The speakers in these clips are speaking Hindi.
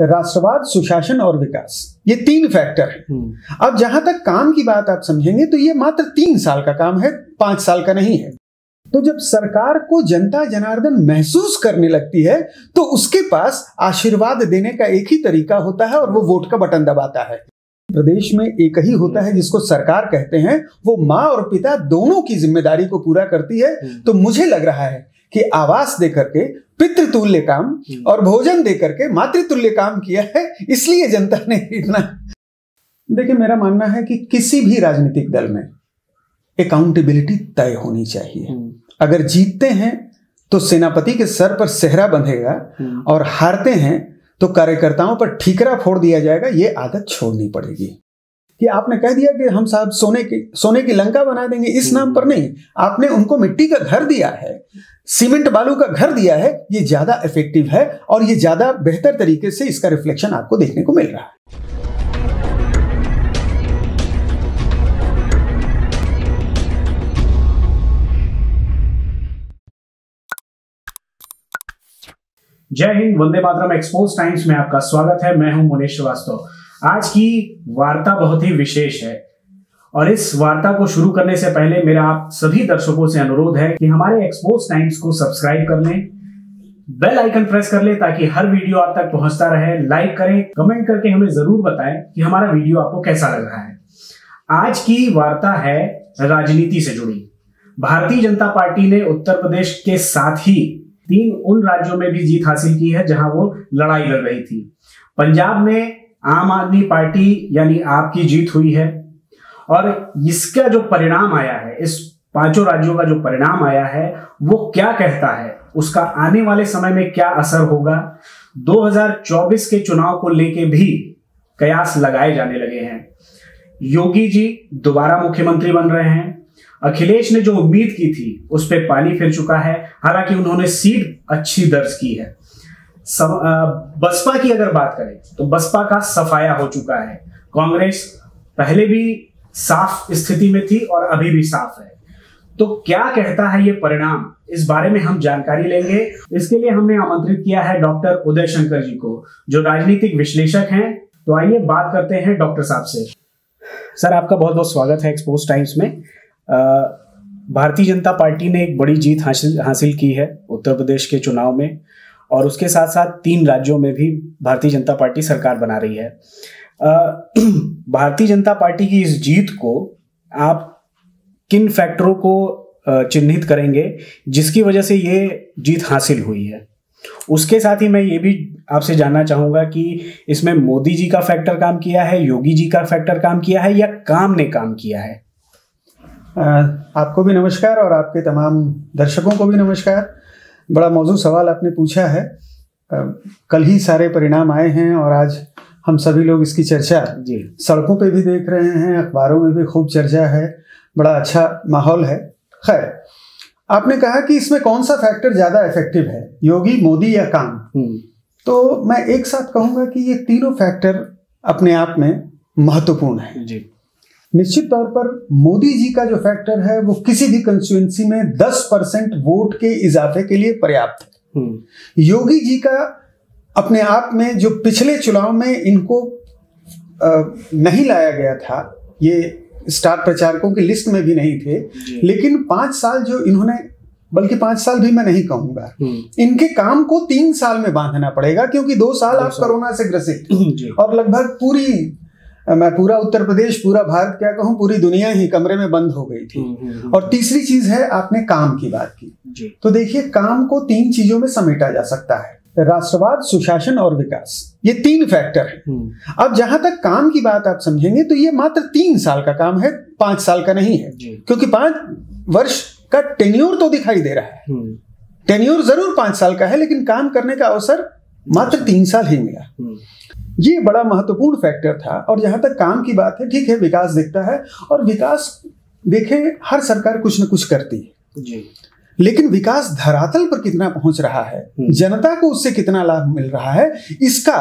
राष्ट्रवाद, सुशासन और विकास, ये 3 फैक्टर हैं। अब जहां तक काम की बात आप समझेंगे तो ये मात्र 3 साल का काम है, 5 साल का नहीं है। तो जब सरकार को जनता जनार्दन महसूस करने लगती है तो उसके पास आशीर्वाद देने का एक ही तरीका होता है और वो वोट का बटन दबाता है। प्रदेश में एक ही होता है जिसको सरकार कहते हैं, वो माँ और पिता दोनों की जिम्मेदारी को पूरा करती है। तो मुझे लग रहा है कि आवास देकर के पितृतुल्य काम और भोजन देकर के मातृतुल्य काम किया है, इसलिए जनता ने इतना। देखिए, मेरा मानना है कि किसी भी राजनीतिक दल में अकाउंटेबिलिटी तय होनी चाहिए। अगर जीतते हैं तो सेनापति के सर पर सेहरा बंधेगा और हारते हैं तो कार्यकर्ताओं पर ठीकरा फोड़ दिया जाएगा। ये आदत छोड़नी पड़ेगी। कि आपने कह दिया कि हम साहब सोने की लंका बना देंगे, इस नाम पर नहीं, आपने उनको मिट्टी का घर दिया है, सीमेंट बालू का घर दिया है। ये ज्यादा इफेक्टिव है और ये ज्यादा बेहतर तरीके से इसका रिफ्लेक्शन आपको देखने को मिल रहा है। जय हिंद, वंदे मातरम। एक्सपोज टाइम्स में आपका स्वागत है। मैं हूं मुनेश श्रीवास्तव। आज की वार्ता बहुत ही विशेष है और इस वार्ता को शुरू करने से पहले मेरा आप सभी दर्शकों से अनुरोध है कि हमारे एक्सपोज टाइम्स को सब्सक्राइब कर लें, बेल आइकन प्रेस कर लें ताकि हर वीडियो आप तक पहुंचता रहे। लाइक करें, कमेंट करके हमें जरूर बताएं कि हमारा वीडियो आपको कैसा लग रहा है। आज की वार्ता है राजनीति से जुड़ी। भारतीय जनता पार्टी ने उत्तर प्रदेश के साथ ही 3 उन राज्यों में भी जीत हासिल की है जहां वो लड़ाई लड़ रही थी। पंजाब में आम आदमी पार्टी यानी आप की जीत हुई है और इसका जो परिणाम आया है, इस 5 राज्यों का जो परिणाम आया है वो क्या कहता है, उसका आने वाले समय में क्या असर होगा। 2024 के चुनाव को लेके भी कयास लगाए जाने लगे हैं। योगी जी दोबारा मुख्यमंत्री बन रहे हैं। अखिलेश ने जो उम्मीद की थी उस पे पानी फिर चुका है, हालांकि उन्होंने सीट अच्छी दर्ज की है। बसपा की अगर बात करें तो बसपा का सफाया हो चुका है। कांग्रेस पहले भी साफ स्थिति में थी और अभी भी साफ है। तो क्या कहता है ये परिणाम, इस बारे में हम जानकारी लेंगे। इसके लिए हमने आमंत्रित किया है डॉक्टर उदय शंकर जी को, जो राजनीतिक विश्लेषक हैं। तो आइए बात करते हैं डॉक्टर साहब से। सर, आपका बहुत बहुत स्वागत है एक्सपोज टाइम्स में। भारतीय जनता पार्टी ने एक बड़ी जीत हासिल की है उत्तर प्रदेश के चुनाव में और उसके साथ साथ 3 राज्यों में भी भारतीय जनता पार्टी सरकार बना रही है। भारतीय जनता पार्टी की इस जीत को आप किन फैक्टरों को चिन्हित करेंगे जिसकी वजह से ये जीत हासिल हुई है? उसके साथ ही मैं ये भी आपसे जानना चाहूंगा कि इसमें मोदी जी का फैक्टर काम किया है, योगी जी का फैक्टर काम किया है या काम ने काम किया है? आपको भी नमस्कार और आपके तमाम दर्शकों को भी नमस्कार। बड़ा मौजूद सवाल आपने पूछा है। कल ही सारे परिणाम आए हैं और आज हम सभी लोग इसकी चर्चा सड़कों पे भी देख रहे हैं, अखबारों में भी खूब चर्चा है, बड़ा अच्छा माहौल है। खैर, आपने कहा कि इसमें कौन सा फैक्टर ज्यादा इफेक्टिव है, योगी, मोदी या काम? तो मैं एक साथ कहूंगा कि ये तीनों फैक्टर अपने आप में महत्वपूर्ण है जी। निश्चित तौर पर मोदी जी का जो फैक्टर है वो किसी भी कंस्टिट्यूएंसी में 10% वोट के इजाफे के लिए पर्याप्त है। योगी जी का अपने आप में जो पिछले चुनाव में इनको नहीं लाया गया था, ये स्टार प्रचारकों की लिस्ट में भी नहीं थे, लेकिन 5 साल जो इन्होंने, बल्कि 5 साल भी मैं नहीं कहूंगा, इनके काम को 3 साल में बांधना पड़ेगा, क्योंकि 2 साल आप कोरोना से ग्रसित और लगभग पूरा उत्तर प्रदेश, पूरा भारत क्या कहूं, पूरी दुनिया ही कमरे में बंद हो गई थी। और तीसरी चीज है, आपने काम की बात की, तो देखिए काम को 3 चीजों में समेटा जा सकता है। राष्ट्रवाद, सुशासन और विकास, ये 3 फैक्टर हैं। अब जहां तक काम की बात आप समझेंगे तो ये मात्र 3 साल का काम है, 5 साल का नहीं है, क्योंकि 5 वर्ष का टेन्योर तो दिखाई दे रहा है। टेन्योर जरूर 5 साल का है, लेकिन काम करने का अवसर मात्र 3 साल ही मिला। ये बड़ा महत्वपूर्ण फैक्टर था। और जहां तक काम की बात है, ठीक है, विकास दिखता है और विकास देखें, हर सरकार कुछ न कुछ करती है जी। लेकिन विकास धरातल पर कितना पहुंच रहा है, जनता को उससे कितना लाभ मिल रहा है, इसका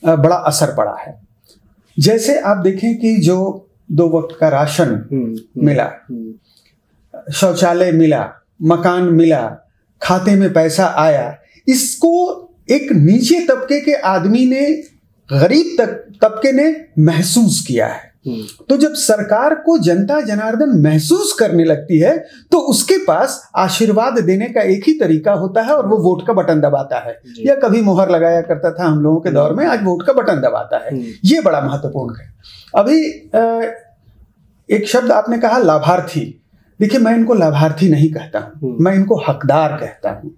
बड़ा असर पड़ा है। जैसे आप देखें कि जो 2 वक्त का राशन मिला, शौचालय मिला, मकान मिला, खाते में पैसा आया, इसको एक नीचे तबके के आदमी ने गरीब तबके ने महसूस किया है। तो जब सरकार को जनता जनार्दन महसूस करने लगती है तो उसके पास आशीर्वाद देने का एक ही तरीका होता है और वो वोट का बटन दबाता है, या कभी मोहर लगाया करता था हम लोगों के दौर में, आज वोट का बटन दबाता है। ये बड़ा महत्वपूर्ण है। अभी एक शब्द आपने कहा लाभार्थी। देखिए, मैं इनको लाभार्थी नहीं कहता हूं, मैं इनको हकदार कहता हूं।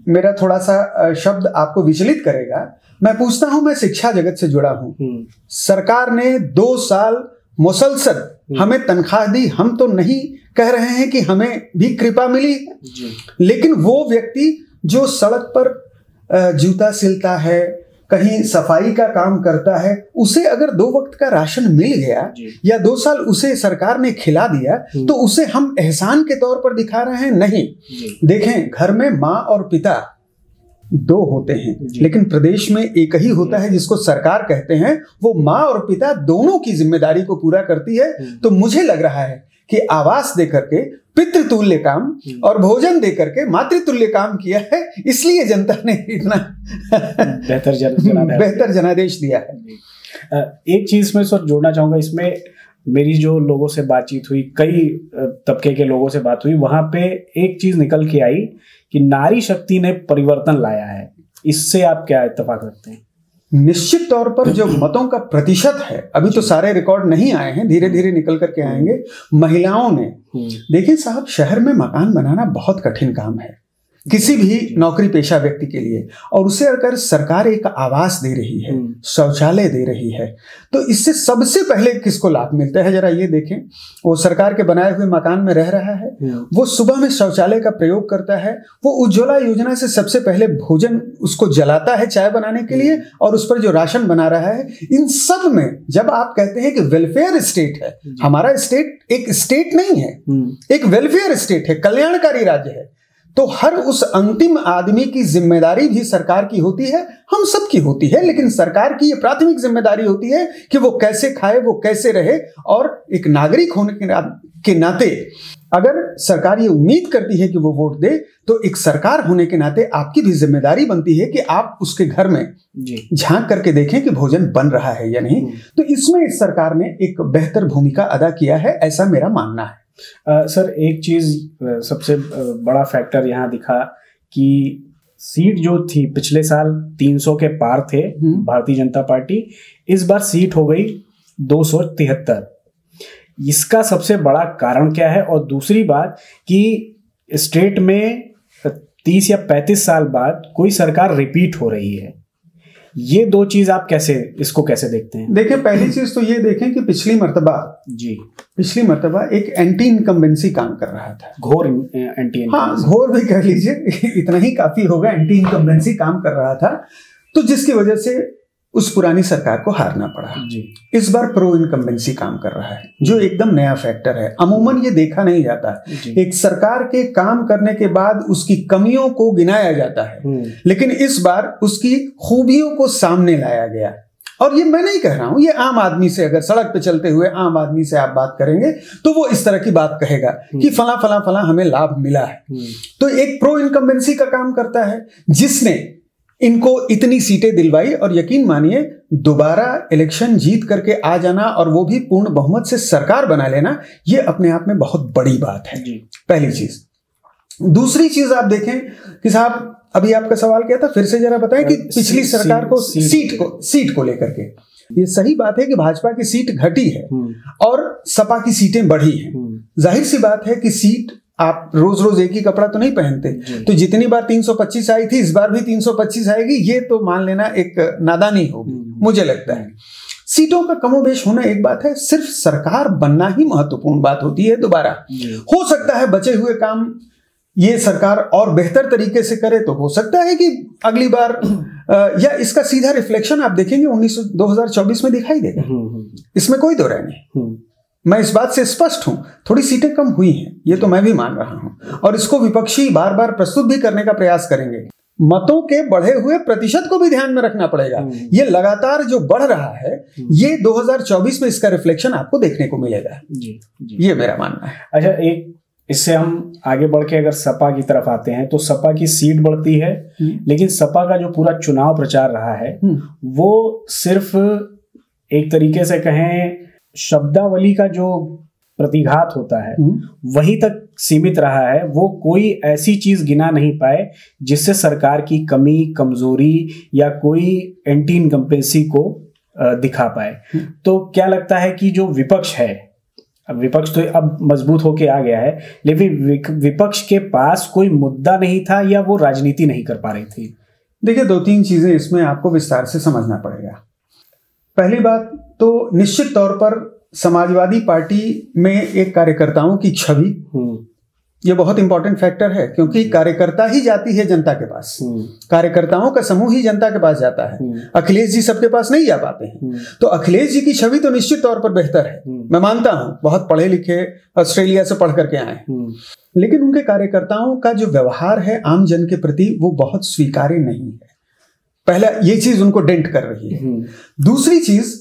मेरा थोड़ा सा शब्द आपको विचलित करेगा। मैं पूछता हूं, मैं शिक्षा जगत से जुड़ा हूं। सरकार ने 2 साल मुसलसल हमें तनख्वाह दी। हम तो नहीं कह रहे हैं कि हमें भी कृपा मिली, लेकिन वो व्यक्ति जो सड़क पर जूता सिलता है, कहीं सफाई का काम करता है, उसे अगर 2 वक्त का राशन मिल गया या 2 साल उसे सरकार ने खिला दिया तो उसे हम एहसान के तौर पर दिखा रहे हैं? नहीं। देखें, घर में माँ और पिता 2 होते हैं, लेकिन प्रदेश में एक ही होता है जिसको सरकार कहते हैं। वो माँ और पिता दोनों की जिम्मेदारी को पूरा करती है। तो मुझे लग रहा है कि आवास दे करके पितृतुल्य काम और भोजन दे करके मातृतुल्य काम किया है, इसलिए जनता ने इतना बेहतर जनादेश दिया है। एक चीज मैं सर जोड़ना चाहूंगा इसमें, मेरी जो लोगों से बातचीत हुई, कई तबके के लोगों से बात हुई, वहां पे एक चीज निकल के आई कि नारी शक्ति ने परिवर्तन लाया है। इससे आप क्या इत्तेफाक रखते हैं? निश्चित तौर पर जो मतों का प्रतिशत है, अभी तो सारे रिकॉर्ड नहीं आए हैं, धीरे धीरे निकल करके आएंगे। महिलाओं ने, देखिए साहब, शहर में मकान बनाना बहुत कठिन काम है किसी भी नौकरी पेशा व्यक्ति के लिए, और उसे अगर सरकार एक आवास दे रही है, शौचालय दे रही है, तो इससे सबसे पहले किसको लाभ मिलता है? जरा ये देखें। वो सरकार के बनाए हुए मकान में रह रहा है, वो सुबह में शौचालय का प्रयोग करता है, वो उज्ज्वला योजना से सबसे पहले भोजन उसको जलाता है चाय बनाने के लिए, और उस पर जो राशन बना रहा है। इन सब में जब आप कहते हैं कि वेलफेयर स्टेट है, हमारा स्टेट एक स्टेट नहीं है, एक वेलफेयर स्टेट है, कल्याणकारी राज्य है, तो हर उस अंतिम आदमी की जिम्मेदारी भी सरकार की होती है, हम सब की होती है, लेकिन सरकार की ये प्राथमिक जिम्मेदारी होती है कि वो कैसे खाए, वो कैसे रहे। और एक नागरिक होने के नाते अगर सरकार ये उम्मीद करती है कि वो वोट दे, तो एक सरकार होने के नाते आपकी भी जिम्मेदारी बनती है कि आप उसके घर में झांक करके देखें कि भोजन बन रहा है या नहीं। तो इसमें इस सरकार ने एक बेहतर भूमिका अदा किया है, ऐसा मेरा मानना है। सर, एक चीज सबसे बड़ा फैक्टर यहाँ दिखा कि सीट जो थी पिछले साल 300 के पार थे भारतीय जनता पार्टी, इस बार सीट हो गई 273। इसका सबसे बड़ा कारण क्या है? और दूसरी बात कि स्टेट में 30 या 35 साल बाद कोई सरकार रिपीट हो रही है, ये 2 चीज आप इसको कैसे देखते हैं? देखिए, पहली चीज तो ये देखें कि पिछली मर्तबा एक एंटी इनकम्बेंसी काम कर रहा था, घोर एंटी, हाँ घोर भी कह लीजिए, इतना ही काफी होगा। एंटी इनकम्बेंसी काम कर रहा था, तो जिसकी वजह से उस पुरानी सरकार को हारना पड़ा। इस बार प्रो इनकम्बेंसी काम कर रहा है, जो एकदम नया फैक्टर है। अमूमन ये देखा नहीं जाता है। एक सरकार के काम करने के बाद उसकी कमियों को गिनाया जाता है, लेकिन इस बार उसकी खूबियों को सामने लाया गया। और ये मैं नहीं कह रहा हूं, ये आम आदमी से, अगर सड़क पे चलते हुए आम आदमी से आप बात करेंगे तो वो इस तरह की बात कहेगा कि फला फला फला हमें लाभ मिला है। तो एक प्रो इनकम्बेंसी का काम करता है, जिसने इनको इतनी सीटें दिलवाई। और यकीन मानिए, दोबारा इलेक्शन जीत करके आ जाना और वो भी पूर्ण बहुमत से सरकार बना लेना, ये अपने आप में बहुत बड़ी बात है। पहली चीज। दूसरी चीज आप देखें कि साहब, अभी आपका सवाल क्या था, फिर से जरा बताएं कि पिछली सरकार को सीट को लेकर के। ये सही बात है कि भाजपा की सीट घटी है और सपा की सीटें बढ़ी हैं। जाहिर सी बात है कि सीट, आप रोज रोज एक ही कपड़ा तो नहीं पहनते, तो जितनी बार 325 आई थी, इस बार भी 325 आएगी, ये तो मान लेना एक नादानी होगी, मुझे लगता है। सीटों का कमोबेश होना एक बात है, सिर्फ सरकार बनना ही महत्वपूर्ण बात होती है। दोबारा हो सकता है बचे हुए काम ये सरकार और बेहतर तरीके से करे, तो हो सकता है कि अगली बार या इसका सीधा रिफ्लेक्शन आप देखेंगे 2024 में दिखाई देगा। इसमें कोई दो राय नहीं। मैं इस बात से स्पष्ट हूं, थोड़ी सीटें कम हुई हैं, ये तो मैं भी मान रहा हूं, और इसको विपक्षी बार बार प्रस्तुत भी करने का प्रयास करेंगे। मतों के बढ़े हुए प्रतिशत को भी ध्यान में रखना पड़ेगा। ये लगातार जो बढ़ रहा है, ये 2024 में इसका रिफ्लेक्शन आपको देखने को मिलेगा। ये मेरा मानना है। अच्छा, इससे हम आगे बढ़ के अगर सपा की तरफ आते हैं तो सपा की सीट बढ़ती है, लेकिन सपा का जो पूरा चुनाव प्रचार रहा है वो सिर्फ एक तरीके से कहें शब्दावली का जो प्रतिघात होता है वहीं तक सीमित रहा है। वो कोई ऐसी चीज गिना नहीं पाए जिससे सरकार की कमी, कमजोरी या कोई एंटी इनकम्पेंसी को दिखा पाए। तो क्या लगता है कि जो विपक्ष है, अब विपक्ष तो अब मजबूत होके आ गया है, लेकिन विपक्ष के पास कोई मुद्दा नहीं था या वो राजनीति नहीं कर पा रही थी? देखिए, 2-3 चीजें इसमें आपको विस्तार से समझना पड़ेगा। पहली बात तो निश्चित तौर पर समाजवादी पार्टी में एक कार्यकर्ताओं की छवि, ये बहुत इंपॉर्टेंट फैक्टर है, क्योंकि कार्यकर्ता ही जाती है जनता के पास, कार्यकर्ताओं का समूह ही जनता के पास जाता है। अखिलेश जी सबके पास नहीं जा पाते हैं, तो अखिलेश जी की छवि तो निश्चित तौर पर बेहतर है, मैं मानता हूं, बहुत पढ़े लिखे, ऑस्ट्रेलिया से पढ़ करके आए, लेकिन उनके कार्यकर्ताओं का जो व्यवहार है आम जन के प्रति वो बहुत स्वीकार्य नहीं है। पहला ये चीज उनको डेंट कर रही है। दूसरी चीज,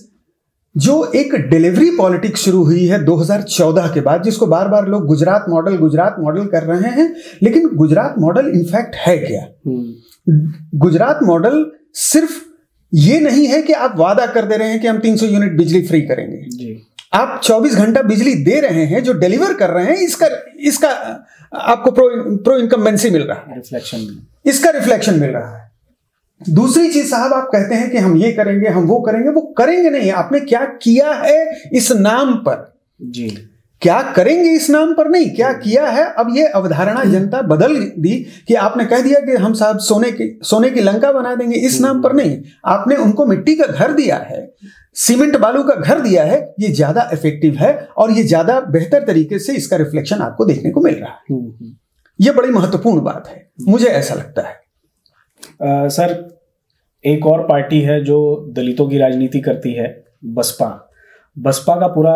जो एक डिलीवरी पॉलिटिक्स शुरू हुई है 2014 के बाद, जिसको बार बार लोग गुजरात मॉडल कर रहे हैं, लेकिन गुजरात मॉडल इनफैक्ट है क्या? गुजरात मॉडल सिर्फ ये नहीं है कि आप वादा कर दे रहे हैं कि हम 300 यूनिट बिजली फ्री करेंगे जी। आप 24 घंटा बिजली दे रहे हैं, जो डिलीवर कर रहे हैं, इसका आपको प्रो इनकम्बेंसी मिल रहा है, इसका रिफ्लेक्शन मिल रहा है। दूसरी चीज साहब, आप कहते हैं कि हम ये करेंगे, हम वो करेंगे नहीं। आपने क्या किया है इस नाम पर जी, क्या करेंगे इस नाम पर नहीं, क्या किया है। अब ये अवधारणा जनता बदल दी कि आपने कह दिया कि हम साहब सोने की लंका बना देंगे, इस नाम पर नहीं। आपने उनको मिट्टी का घर दिया है, सीमेंट बालू का घर दिया है, ये ज्यादा इफेक्टिव है और ये ज्यादा बेहतर तरीके से इसका रिफ्लेक्शन आपको देखने को मिल रहा है। ये बड़ी महत्वपूर्ण बात है, मुझे ऐसा लगता है। सर, एक और पार्टी है जो दलितों की राजनीति करती है, बसपा का पूरा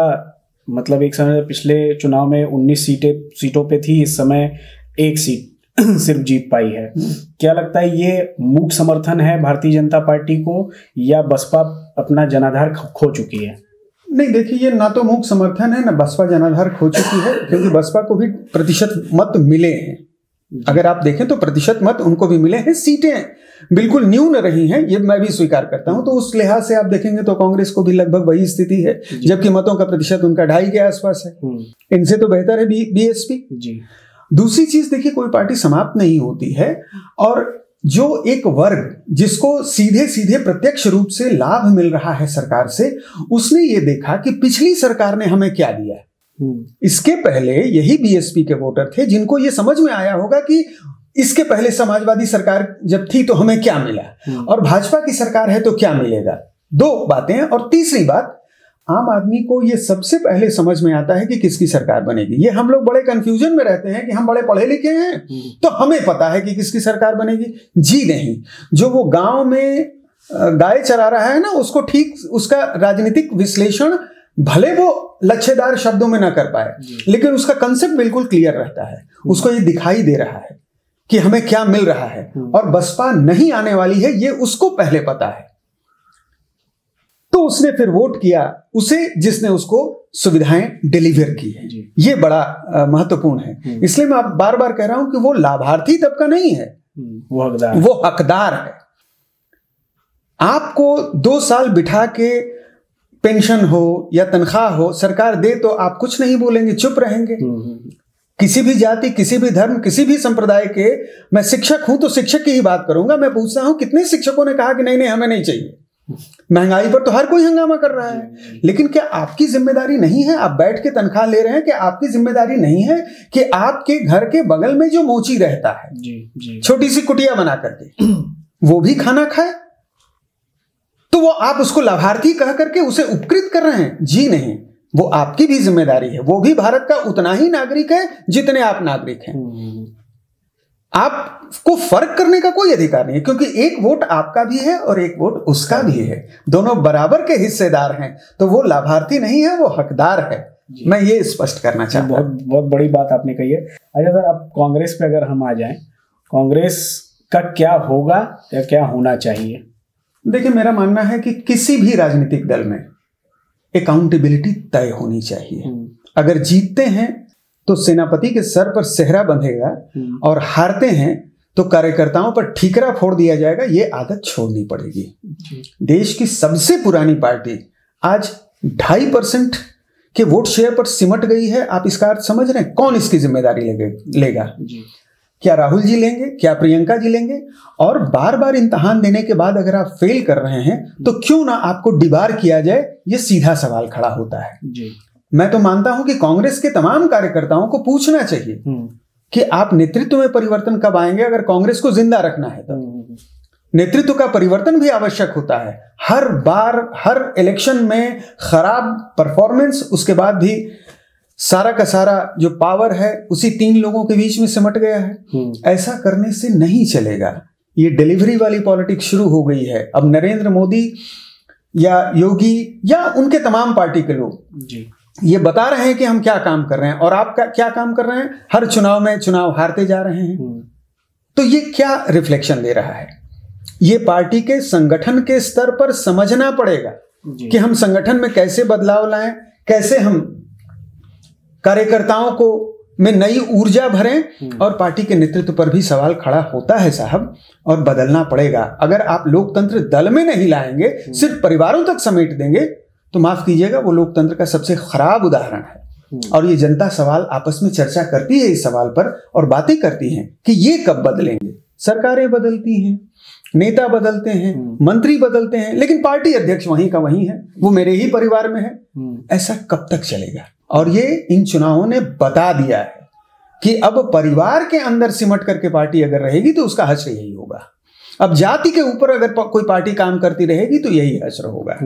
मतलब एक समय पिछले चुनाव में 19 सीटों पे थी, इस समय 1 सीट सिर्फ जीत पाई है। क्या लगता है, ये मूक समर्थन है भारतीय जनता पार्टी को या बसपा अपना जनाधार खो चुकी है? नहीं, देखिए, ये ना तो मूक समर्थन है ना बसपा जनाधार खो चुकी है, क्योंकि बसपा को भी प्रतिशत मत मिले हैं। अगर आप देखें तो प्रतिशत मत उनको भी मिले हैं, सीटें बिल्कुल न्यून रही हैं, ये मैं भी स्वीकार करता हूं। तो उस लिहाज से आप देखेंगे तो कांग्रेस को भी लगभग वही स्थिति है, जबकि मतों का प्रतिशत उनका 2.5 के आसपास है। इनसे तो बेहतर है बीएसपी जी। दूसरी चीज देखिए, कोई पार्टी समाप्त नहीं होती है, और जो एक वर्ग जिसको सीधे सीधे प्रत्यक्ष रूप से लाभ मिल रहा है सरकार से, उसने ये देखा कि पिछली सरकार ने हमें क्या दिया है। इसके पहले यही बीएसपी के वोटर थे जिनको ये समझ में आया होगा कि इसके पहले समाजवादी सरकार जब थी तो हमें क्या मिला, और भाजपा की सरकार है तो क्या मिलेगा। 2 बातें। और तीसरी बात, आम आदमी को ये सबसे पहले समझ में आता है कि किसकी सरकार बनेगी। ये हम लोग बड़े कंफ्यूजन में रहते हैं कि हम बड़े पढ़े लिखे हैं तो हमें पता है कि किसकी सरकार बनेगी। जी नहीं, जो वो गांव में गाय चरा रहा है ना, उसको ठीक उसका राजनीतिक विश्लेषण भले वो लच्छेदार शब्दों में ना कर पाए, लेकिन उसका कंसेप्ट बिल्कुल क्लियर रहता है। उसको ये दिखाई दे रहा है कि हमें क्या मिल रहा है, और बसपा नहीं आने वाली है, ये उसको पहले पता है। तो उसने फिर वोट किया उसे जिसने उसको सुविधाएं डिलीवर की है। ये बड़ा महत्वपूर्ण है। इसलिए मैं बार बार कह रहा हूं कि वो लाभार्थी तबका नहीं है, वो हकदार है। आपको 2 साल बिठा के पेंशन हो या तनख्वाह हो सरकार दे तो आप कुछ नहीं बोलेंगे, चुप रहेंगे। किसी भी जाति, किसी भी धर्म, किसी भी संप्रदाय के, मैं शिक्षक हूं तो शिक्षक की ही बात करूंगा। मैं पूछता हूं कितने शिक्षकों ने कहा कि नहीं हमें नहीं चाहिए। महंगाई पर तो हर कोई हंगामा कर रहा है, लेकिन क्या आपकी जिम्मेदारी नहीं है? आप बैठ के तनख्वाह ले रहे हैं, कि आपकी जिम्मेदारी नहीं है कि आपके घर के बगल में जो मोची रहता है छोटी सी कुटिया बना करके, वो भी खाना खाए? तो वो आप उसको लाभार्थी कह करके उसे उपकृत कर रहे हैं? जी नहीं, वो आपकी भी जिम्मेदारी है। वो भी भारत का उतना ही नागरिक है जितने आप नागरिक हैं। आपको फर्क करने का कोई अधिकार नहीं है, क्योंकि एक वोट आपका भी है और एक वोट उसका भी है, दोनों बराबर के हिस्सेदार हैं। तो वो लाभार्थी नहीं है, वो हकदार है। मैं ये स्पष्ट करना चाहता हूं। बहुत बड़ी बात आपने कही है। अच्छा सर, अब कांग्रेस पे अगर हम आ जाएं, कांग्रेस का क्या होगा या क्या होना चाहिए? देखिए, मेरा मानना है कि किसी भी राजनीतिक दल में अकाउंटेबिलिटी तय होनी चाहिए। अगर जीतते हैं तो सेनापति के सर पर सेहरा बंधेगा और हारते हैं तो कार्यकर्ताओं पर ठीकरा फोड़ दिया जाएगा। ये आदत छोड़नी पड़ेगी। देश की सबसे पुरानी पार्टी आज 2.5% के वोट शेयर पर सिमट गई है। आप इसका अर्थ समझ रहे हैं? कौन इसकी जिम्मेदारी लेगा? क्या राहुल जी लेंगे? क्या प्रियंका जी लेंगे? और बार बार इम्तिहान देने के बाद अगर आप फेल कर रहे हैं तो क्यों ना आपको डिबार किया जाए? ये सीधा सवाल खड़ा होता है। मैं तो मानता हूं कि कांग्रेस के तमाम कार्यकर्ताओं को पूछना चाहिए कि आप नेतृत्व में परिवर्तन कब आएंगे। अगर कांग्रेस को जिंदा रखना है तो नेतृत्व का परिवर्तन भी आवश्यक होता है। हर बार हर इलेक्शन में खराब परफॉर्मेंस, उसके बाद भी सारा का सारा जो पावर है उसी 3 लोगों के बीच में सिमट गया है। ऐसा करने से नहीं चलेगा। ये डिलीवरी वाली पॉलिटिक्स शुरू हो गई है। अब नरेंद्र मोदी या योगी या उनके तमाम पार्टी के लोग ये बता रहे हैं कि हम क्या काम कर रहे हैं, और आप क्या काम कर रहे हैं? हर चुनाव में चुनाव हारते जा रहे हैं। तो ये क्या रिफ्लेक्शन दे रहा है? ये पार्टी के संगठन के स्तर पर समझना पड़ेगा कि हम संगठन में कैसे बदलाव लाएं, कैसे हम कार्यकर्ताओं को में नई ऊर्जा भरें। और पार्टी के नेतृत्व पर भी सवाल खड़ा होता है साहब, और बदलना पड़ेगा। अगर आप लोकतंत्र दल में नहीं लाएंगे, सिर्फ परिवारों तक समेट देंगे, तो माफ कीजिएगा वो लोकतंत्र का सबसे खराब उदाहरण है। और ये जनता सवाल आपस में चर्चा करती है इस सवाल पर और बातें करती हैं कि ये कब बदलेंगे। सरकारें बदलती हैं, नेता बदलते हैं, मंत्री बदलते हैं, लेकिन पार्टी अध्यक्ष वहीं का वहीं है, वो मेरे ही परिवार में है। ऐसा कब तक चलेगा? और ये इन चुनावों ने बता दिया है कि अब परिवार के अंदर सिमट करके पार्टी अगर रहेगी तो उसका हश्र यही होगा। अब जाति के ऊपर अगर कोई पार्टी काम करती रहेगी तो यही हश्र होगा।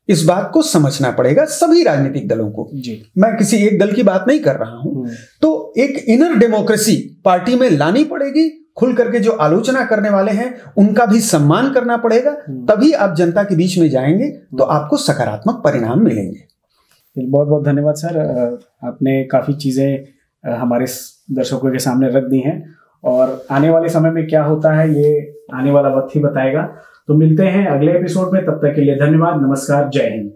इस बात को समझना पड़ेगा सभी राजनीतिक दलों को। मैं किसी एक दल की बात नहीं कर रहा हूं। तो एक इनर डेमोक्रेसी पार्टी में लानी पड़ेगी। खुल करके जो आलोचना करने वाले हैं उनका भी सम्मान करना पड़ेगा। तभी आप जनता के बीच में जाएंगे तो आपको सकारात्मक परिणाम मिलेंगे। बहुत बहुत धन्यवाद सर। आपने काफी चीजें हमारे दर्शकों के सामने रख दी हैं, और आने वाले समय में क्या होता है ये आने वाला वक्त ही बताएगा। तो मिलते हैं अगले एपिसोड में, तब तक के लिए धन्यवाद, नमस्कार, जय हिंद।